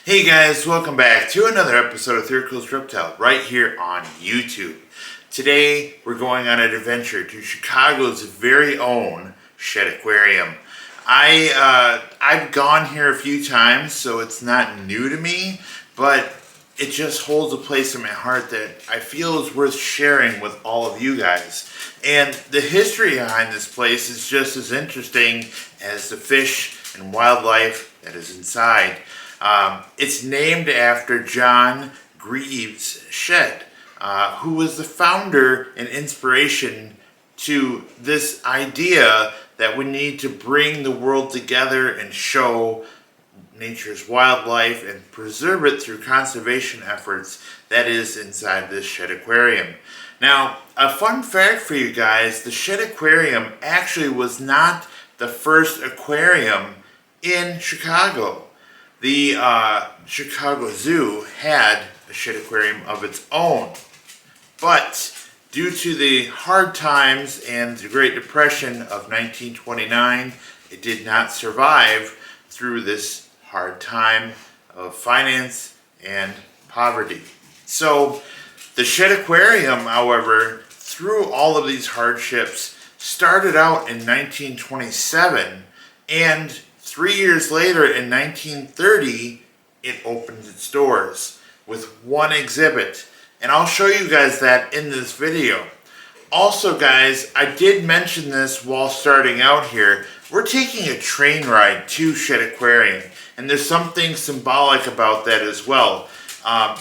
Hey guys, welcome back to another episode of Third Coast Reptile right here on YouTube. Today we're going on an adventure to Chicago's very own Shedd Aquarium. I've gone here a few times, so it's not new to me, but it just holds a place in my heart that I feel is worth sharing with all of you guys. And the history behind this place is just as interesting as the fish and wildlife that is inside. It's named after John Greaves Shedd, who was the founder and inspiration to this idea that we need to bring the world together and show nature's wildlife and preserve it through conservation efforts that is inside this Shedd Aquarium. Now, a fun fact for you guys, the Shedd Aquarium actually was not the first aquarium in Chicago. The Chicago Zoo had a Shedd Aquarium of its own, but due to the hard times and the Great Depression of 1929, it did not survive through this hard time of finance and poverty. So the Shedd Aquarium, however, through all of these hardships, started out in 1927, and 3 years later, in 1930, it opened its doors with one exhibit. And I'll show you guys that in this video. Also, guys, I did mention this while starting out here. We're taking a train ride to Shedd Aquarium, and there's something symbolic about that as well.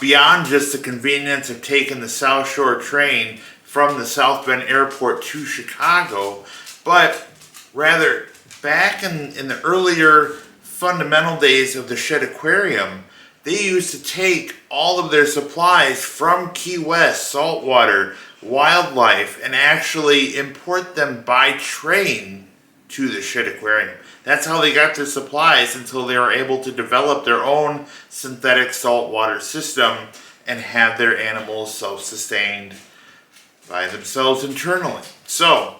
Beyond just the convenience of taking the South Shore train from the South Bend Airport to Chicago, but rather, back in the earlier fundamental days of the Shedd Aquarium, they used to take all of their supplies from Key West, saltwater, wildlife, and actually import them by train to the Shedd Aquarium. That's how they got their supplies until they were able to develop their own synthetic saltwater system and have their animals self-sustained by themselves internally. So,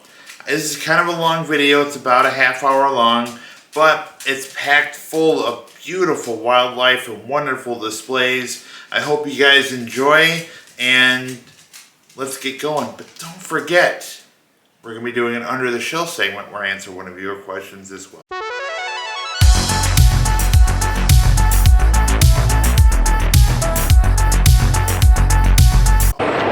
this is kind of a long video. It's about a half hour long, but it's packed full of beautiful wildlife and wonderful displays. I hope you guys enjoy, and let's get going. But don't forget, we're going to be doing an Under the Shell segment where I answer one of your questions as well.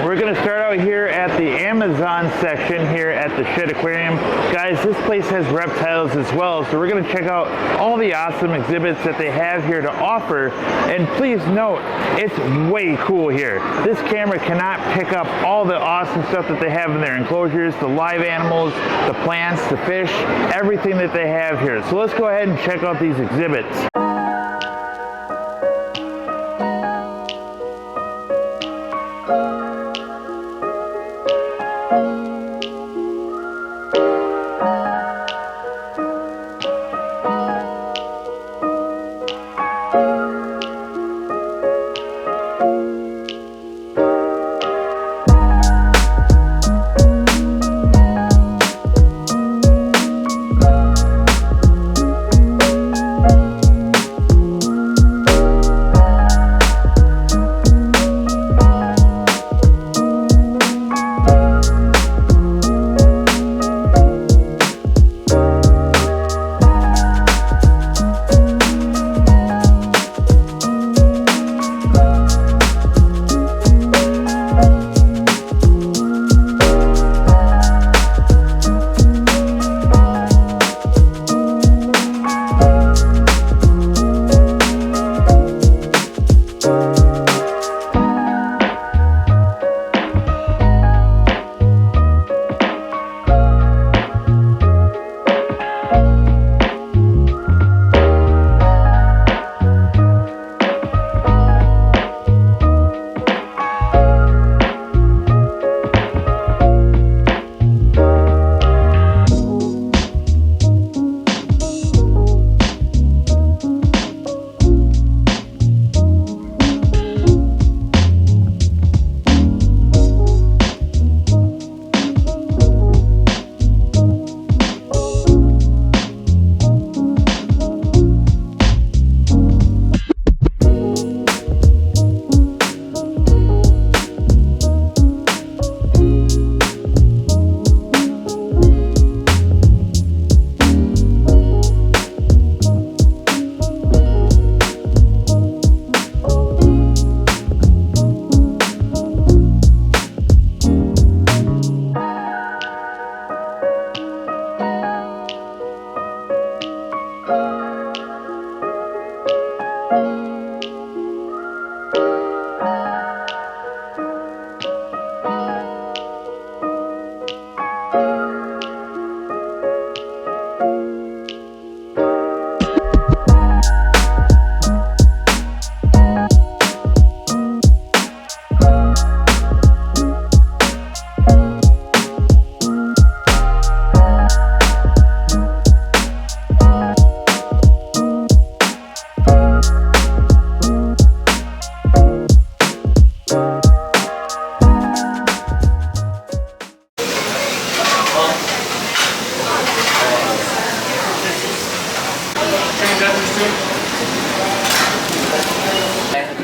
We're going to start out here at the Amazon section here at the Shedd Aquarium. Guys, this place has reptiles as well, so we're going to check out all the awesome exhibits that they have here to offer. And please note, it's way cool here. This camera cannot pick up all the awesome stuff that they have in their enclosures, the live animals, the plants, the fish, everything that they have here. So let's go ahead and check out these exhibits.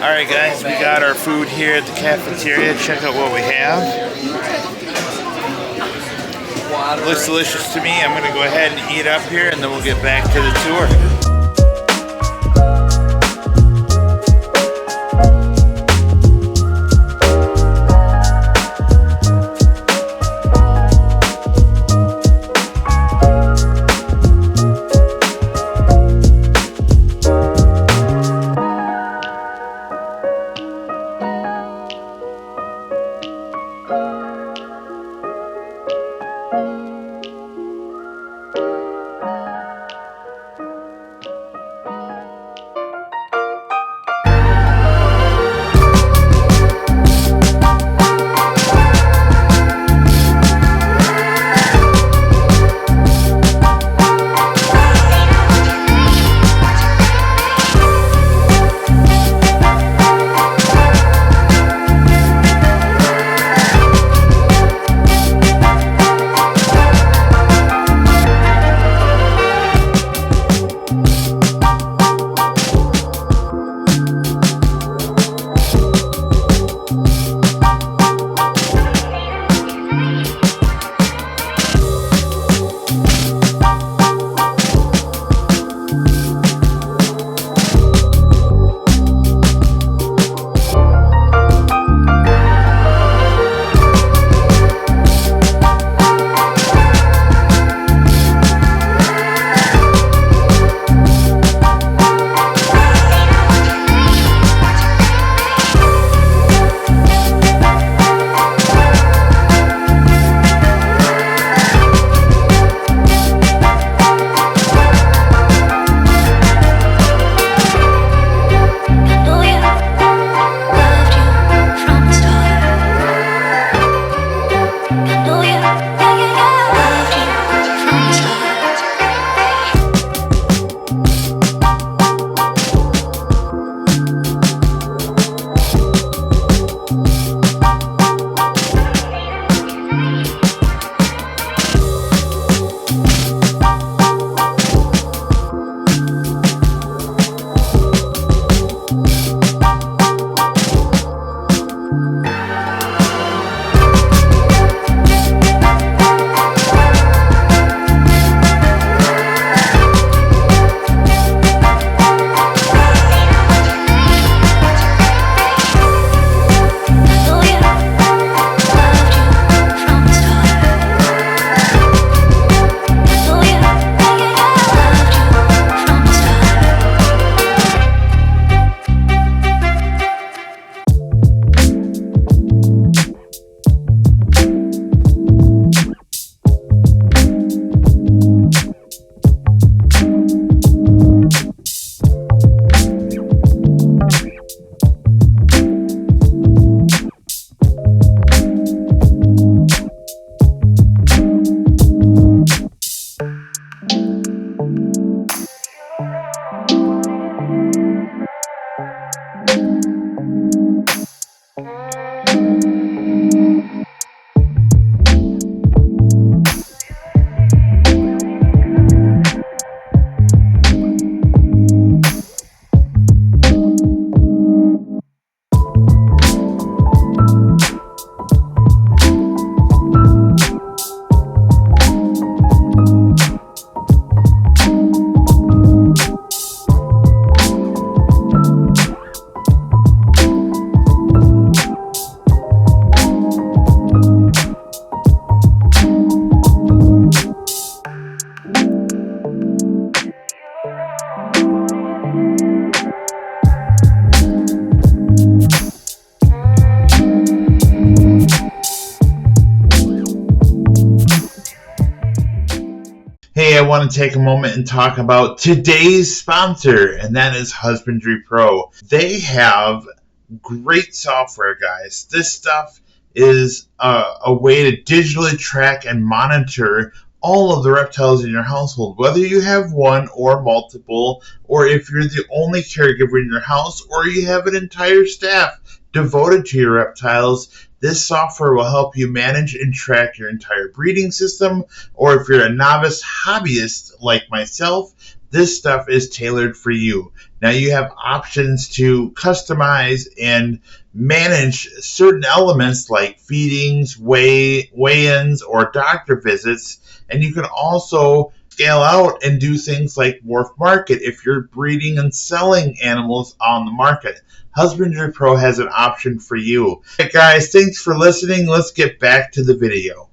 Alright guys, we got our food here at the cafeteria. Check out what we have. Looks delicious to me. I'm going to go ahead and eat up here and then we'll get back to the tour. Hey, I want to take a moment and talk about today's sponsor, and that is Husbandry Pro. They have great software, guys. This stuff is a way to digitally track and monitor all of the reptiles in your household, whether you have one or multiple, or if you're the only caregiver in your house, or you have an entire staff devoted to your reptiles. This software will help you manage and track your entire breeding system, or if you're a novice hobbyist like myself, this stuff is tailored for you. Now you have options to customize and manage certain elements like feedings, weigh-ins, or doctor visits, and you can also scale out and do things like morph market if you're breeding and selling animals on the market. Husbandry Pro has an option for you. All right, guys, thanks for listening. Let's get back to the video.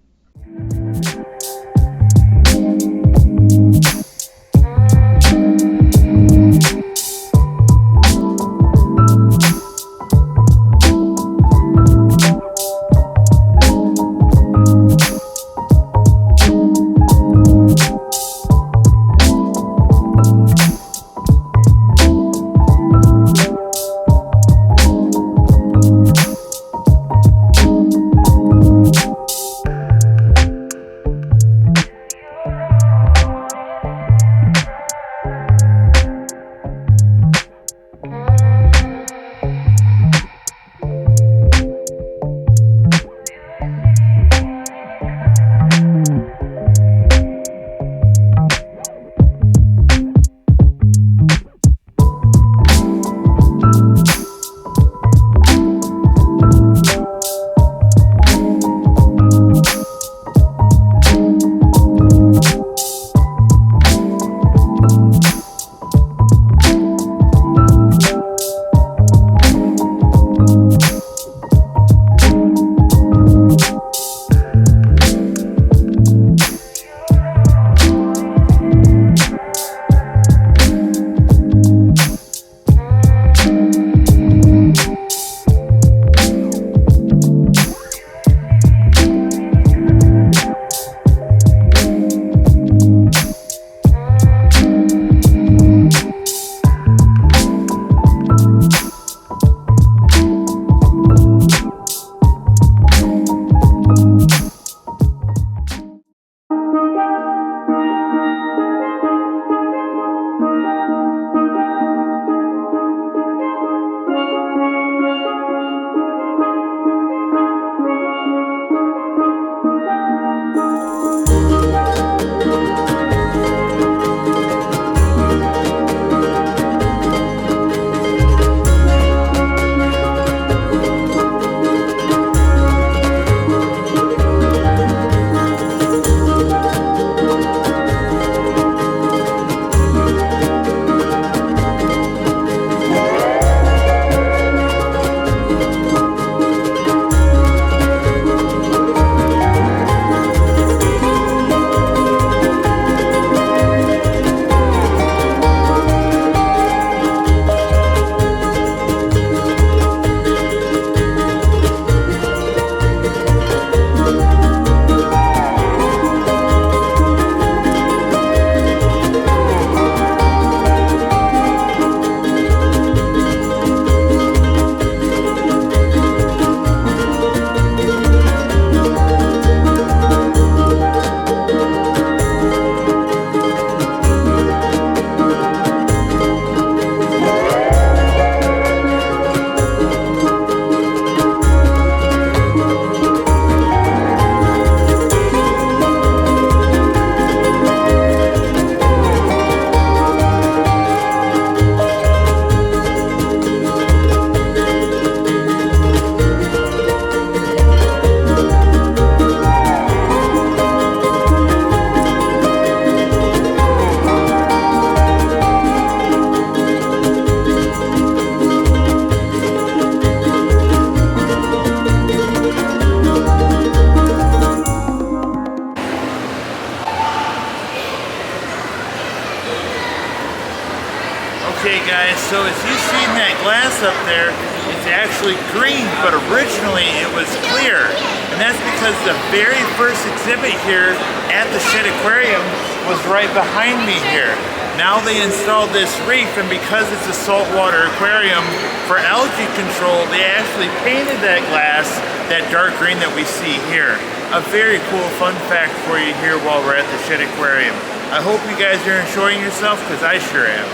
Okay guys, so as you've seen that glass up there, it's actually green, but originally it was clear. And that's because the very first exhibit here at the Shedd Aquarium was right behind me here. Now they installed this reef, and because it's a saltwater aquarium for algae control, they actually painted that glass that dark green that we see here. A very cool fun fact for you here while we're at the Shedd Aquarium. I hope you guys are enjoying yourself, because I sure am.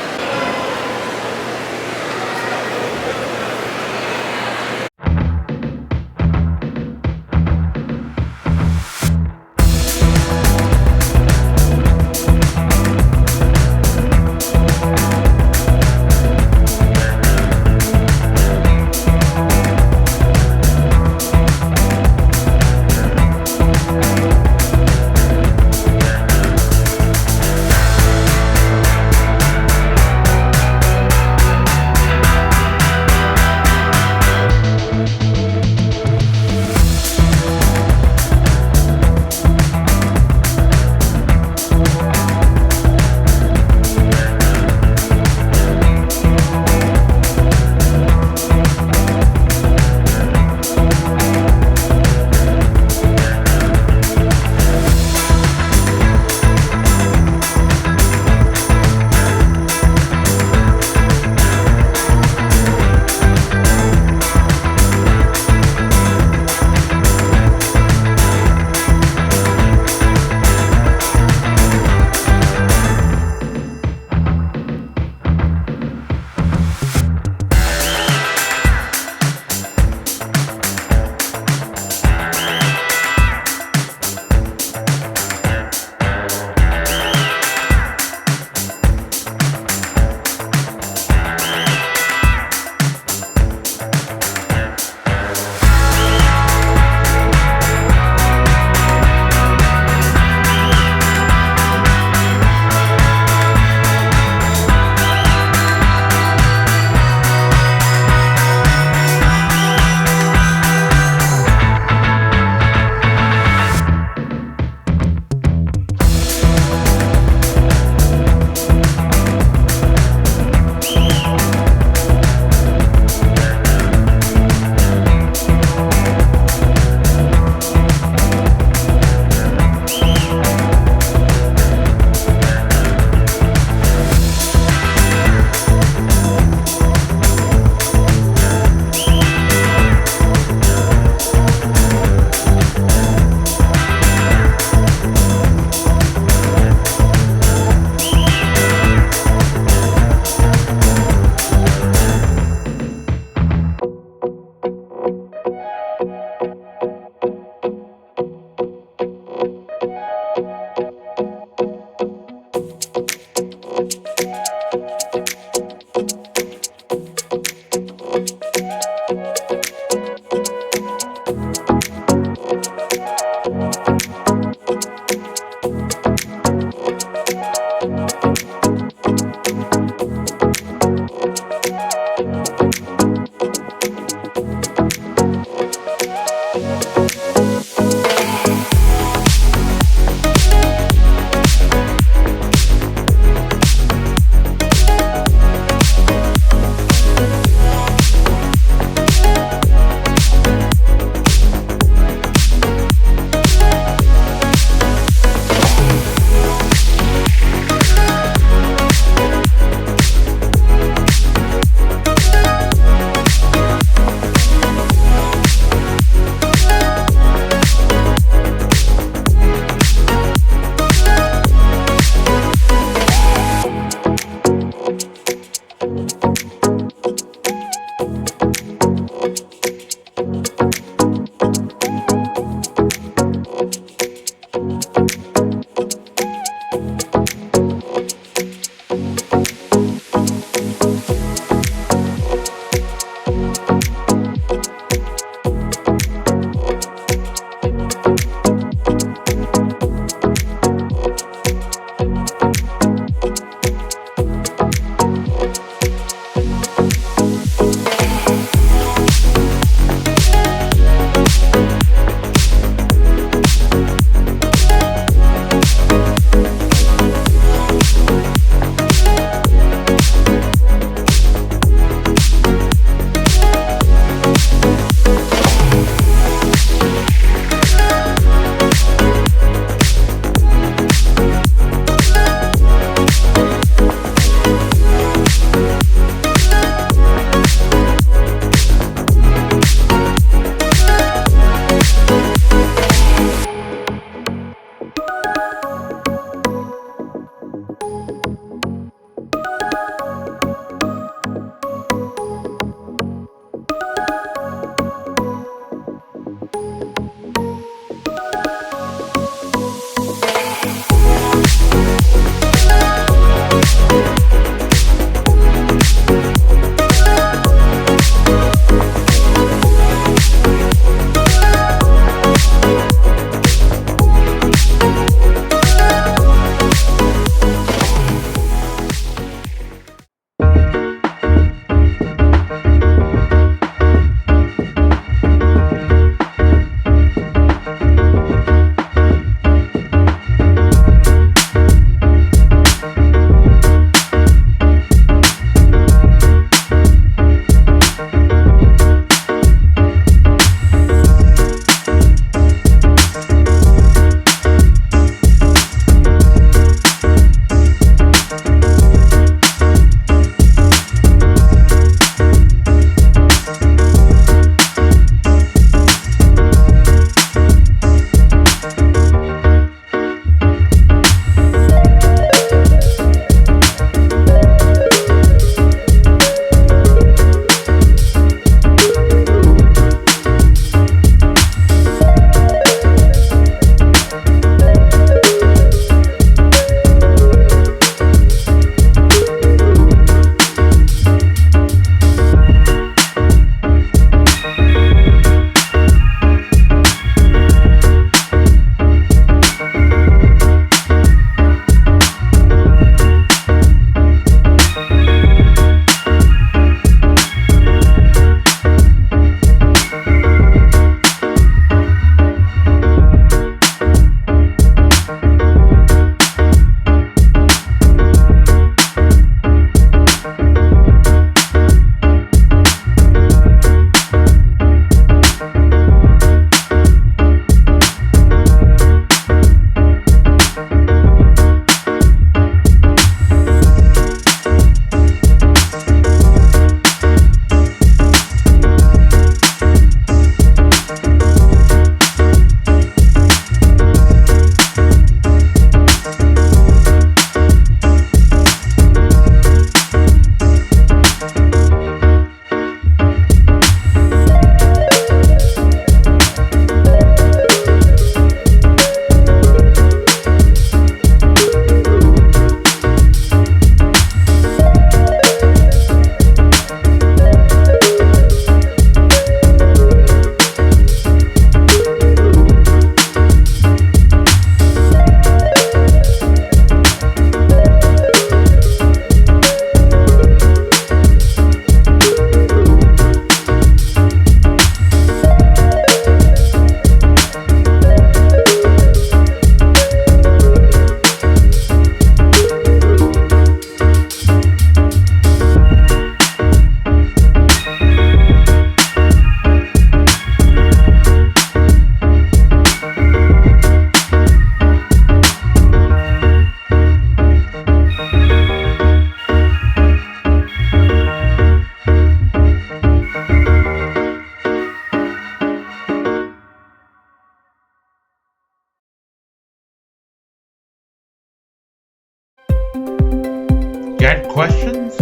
questions?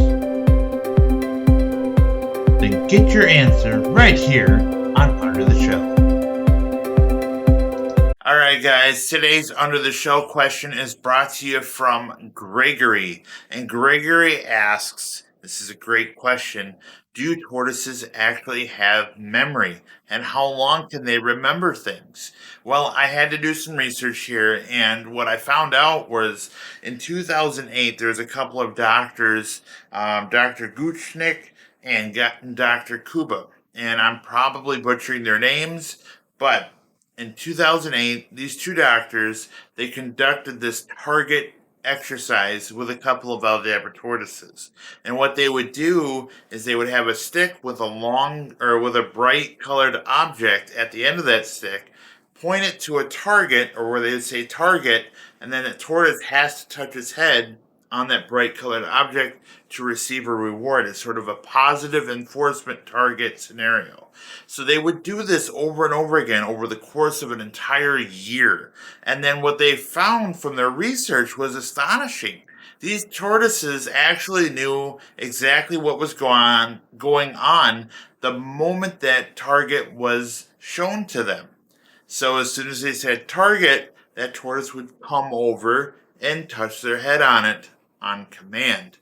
Then get your answer right here on Under the Shell. Alright guys, today's Under the Shell question is brought to you from Gregory. And Gregory asks, this is a great question, do tortoises actually have memory? And how long can they remember things? Well, I had to do some research here, and what I found out was in 2008, there's a couple of doctors, Dr. Guchnik and Dr. Kuba. And I'm probably butchering their names, but in 2008, these two doctors, they conducted this target exercise with a couple of Aldabra tortoises. And what they would do is they would have a stick with a bright colored object at the end of that stick, point it to a target, or where they would say target, and then the tortoise has to touch its head on that bright colored object to receive a reward. It's sort of a positive enforcement target scenario. So they would do this over and over again over the course of an entire year. And then what they found from their research was astonishing. These tortoises actually knew exactly what was going on the moment that target was shown to them. So as soon as they said target, that tortoise would come over and touch their head on it on command.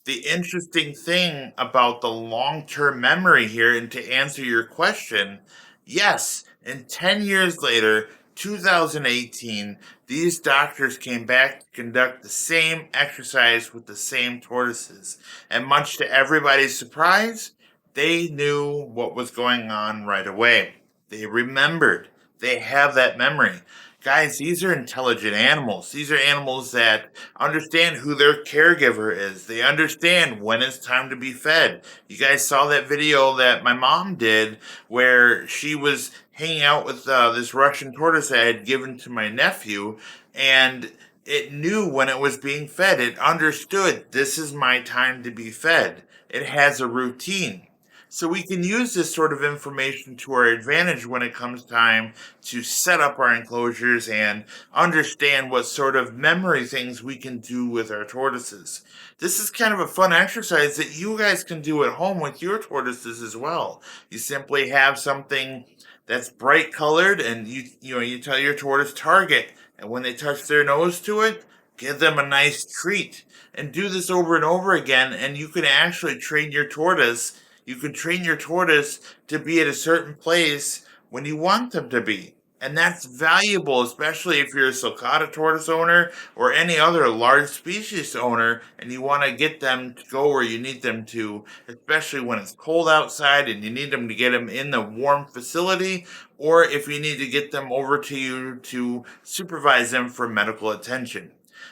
The interesting thing about the long-term memory here, and to answer your question, yes, and 10 years later, 2018, these doctors came back to conduct the same exercise with the same tortoises. And much to everybody's surprise, they knew what was going on right away. They remembered. They have that memory. Guys, these are intelligent animals. These are animals that understand who their caregiver is. They understand when it's time to be fed. You guys saw that video that my mom did where she was hanging out with this Russian tortoise I had given to my nephew, and it knew when it was being fed. It understood, this is my time to be fed. It has a routine. So we can use this sort of information to our advantage when it comes time to set up our enclosures and understand what sort of memory things we can do with our tortoises. This is kind of a fun exercise that you guys can do at home with your tortoises as well. You simply have something that's bright colored, and you tell your tortoise target, and when they touch their nose to it, give them a nice treat. And do this over and over again, and you can actually train your tortoise. You can train your tortoise to be at a certain place when you want them to be. And that's valuable, especially if you're a sulcata tortoise owner or any other large species owner and you want to get them to go where you need them to, especially when it's cold outside and you need them to get them in the warm facility, or if you need to get them over to you to supervise them for medical attention.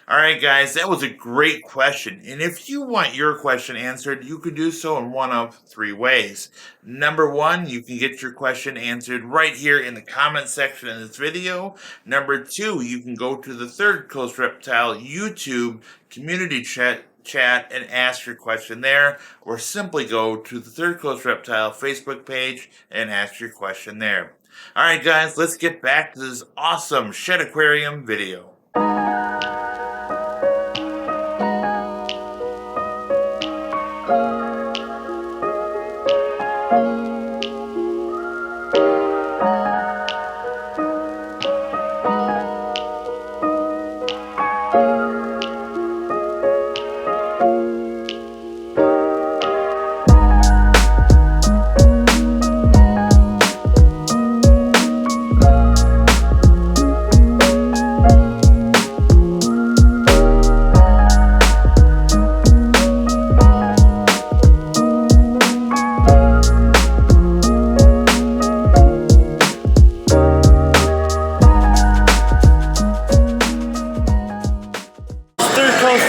All right, guys, that was a great question. And if you want your question answered, you can do so in one of three ways. Number one, you can get your question answered right here in the comment section of this video. Number two, you can go to the Third Coast Reptile YouTube community chat and ask your question there, or simply go to the Third Coast Reptile Facebook page and ask your question there. All right, guys, let's get back to this awesome Shedd Aquarium video.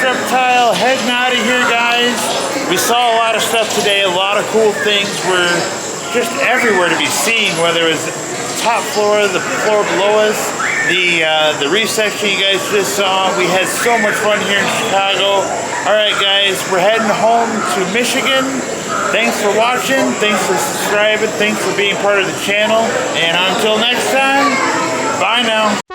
Reptile heading out of here, guys. We saw a lot of stuff today. A lot of cool things were just everywhere to be seen, whether it was top floor, the floor below us, the reef section you guys just saw. We had so much fun here in Chicago. All right, guys, we're heading home to Michigan. Thanks for watching. Thanks for subscribing. Thanks for being part of the channel. And until next time, bye now.